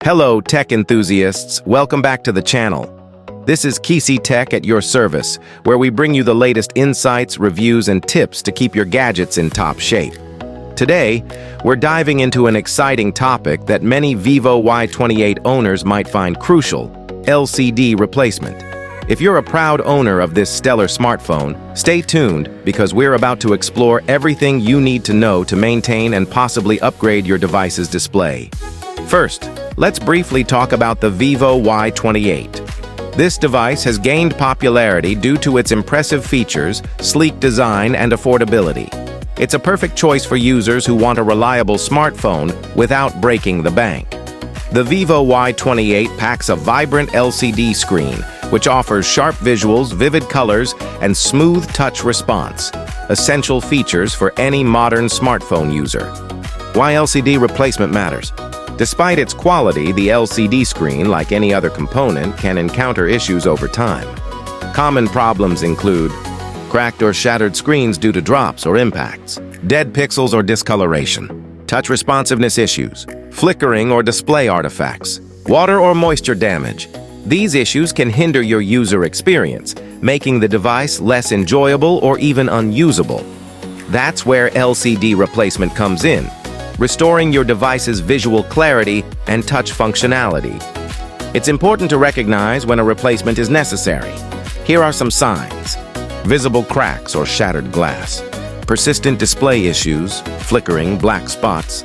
Hello, tech enthusiasts. Welcome back to the channel. This is Kisi Tech at your service, where we bring you the latest insights, reviews, and tips to keep your gadgets in top shape. Today, we're diving into an exciting topic that many Vivo Y28 owners might find crucial: LCD replacement. If you're a proud owner of this stellar smartphone, stay tuned because we're about to explore everything you need to know to maintain and possibly upgrade your device's display. First, let's briefly talk about the Vivo Y28. This device has gained popularity due to its impressive features, sleek design, and affordability. It's a perfect choice for users who want a reliable smartphone without breaking the bank. The Vivo Y28 packs a vibrant LCD screen, which offers sharp visuals, vivid colors, and smooth touch response, essential features for any modern smartphone user. Why LCD replacement matters? Despite its quality, the LCD screen, like any other component, can encounter issues over time. Common problems include cracked or shattered screens due to drops or impacts, dead pixels or discoloration, touch responsiveness issues, flickering or display artifacts, water or moisture damage. These issues can hinder your user experience, making the device less enjoyable or even unusable. That's where LCD replacement comes in, restoring your device's visual clarity and touch functionality. It's important to recognize when a replacement is necessary. Here are some signs: visible cracks or shattered glass, persistent display issues, flickering, black spots,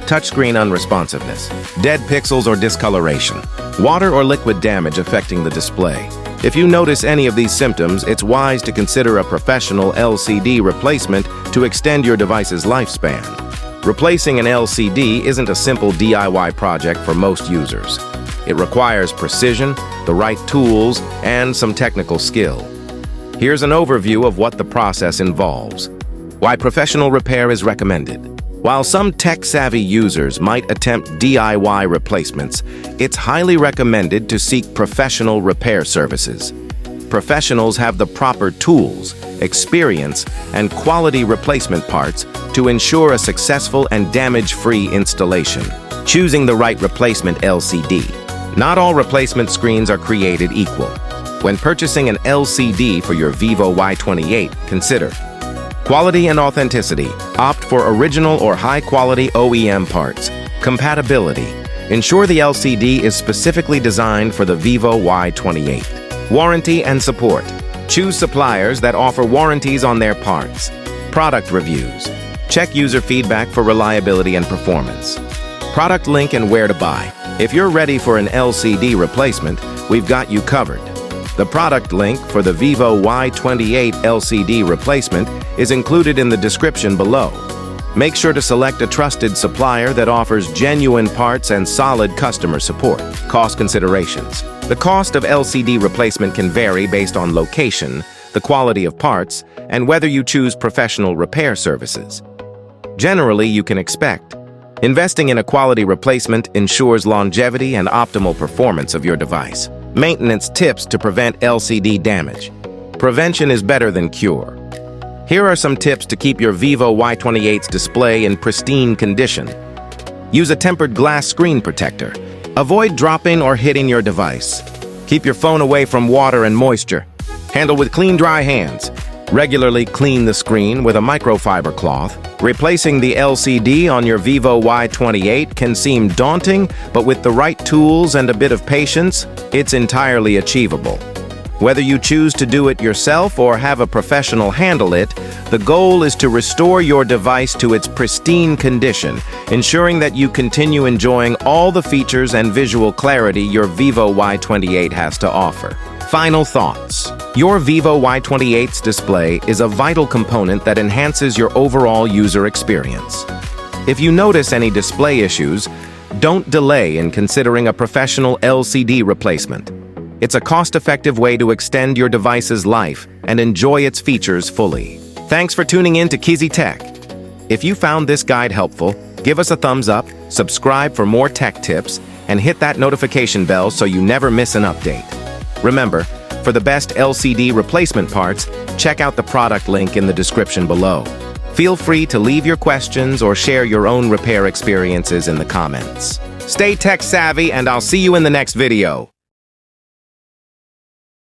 touchscreen unresponsiveness, dead pixels or discoloration, water or liquid damage affecting the display. If you notice any of these symptoms, it's wise to consider a professional LCD replacement to extend your device's lifespan. Replacing an LCD isn't a simple DIY project for most users. It requires precision, the right tools, and some technical skill. Here's an overview of what the process involves. Why professional repair is recommended. While some tech-savvy users might attempt DIY replacements, it's highly recommended to seek professional repair services. Professionals have the proper tools, experience, and quality replacement parts to ensure a successful and damage-free installation. Choosing the right replacement LCD. Not all replacement screens are created equal. When purchasing an LCD for your Vivo Y28, consider quality and authenticity. Opt for original or high-quality OEM parts. Compatibility. Ensure the LCD is specifically designed for the Vivo Y28. Warranty and support. Choose suppliers that offer warranties on their parts. Product reviews. Check user feedback for reliability and performance. Product link and where to buy. If you're ready for an LCD replacement, we've got you covered. The product link for the Vivo Y28 LCD replacement is included in the description below. Make sure to select a trusted supplier that offers genuine parts and solid customer support. Cost considerations. The cost of LCD replacement can vary based on location, the quality of parts, and whether you choose professional repair services. Generally, you can expect investing in a quality replacement ensures longevity and optimal performance of your device. Maintenance tips to prevent LCD damage. Prevention is better than cure. Here are some tips to keep your Vivo Y28's display in pristine condition. Use a tempered glass screen protector. Avoid dropping or hitting your device. Keep your phone away from water and moisture. Handle with clean, dry hands. Regularly clean the screen with a microfiber cloth. Replacing the LCD on your Vivo Y28 can seem daunting, but with the right tools and a bit of patience, it's entirely achievable. Whether you choose to do it yourself or have a professional handle it, the goal is to restore your device to its pristine condition, ensuring that you continue enjoying all the features and visual clarity your Vivo Y28 has to offer. Final thoughts. Your Vivo Y28's display is a vital component that enhances your overall user experience. If you notice any display issues, don't delay in considering a professional LCD replacement. It's a cost-effective way to extend your device's life and enjoy its features fully. Thanks for tuning in to Kisi Tech. If you found this guide helpful, give us a thumbs up, subscribe for more tech tips, and hit that notification bell so you never miss an update. Remember, for the best LCD replacement parts, check out the product link in the description below. Feel free to leave your questions or share your own repair experiences in the comments. Stay tech savvy, and I'll see you in the next video.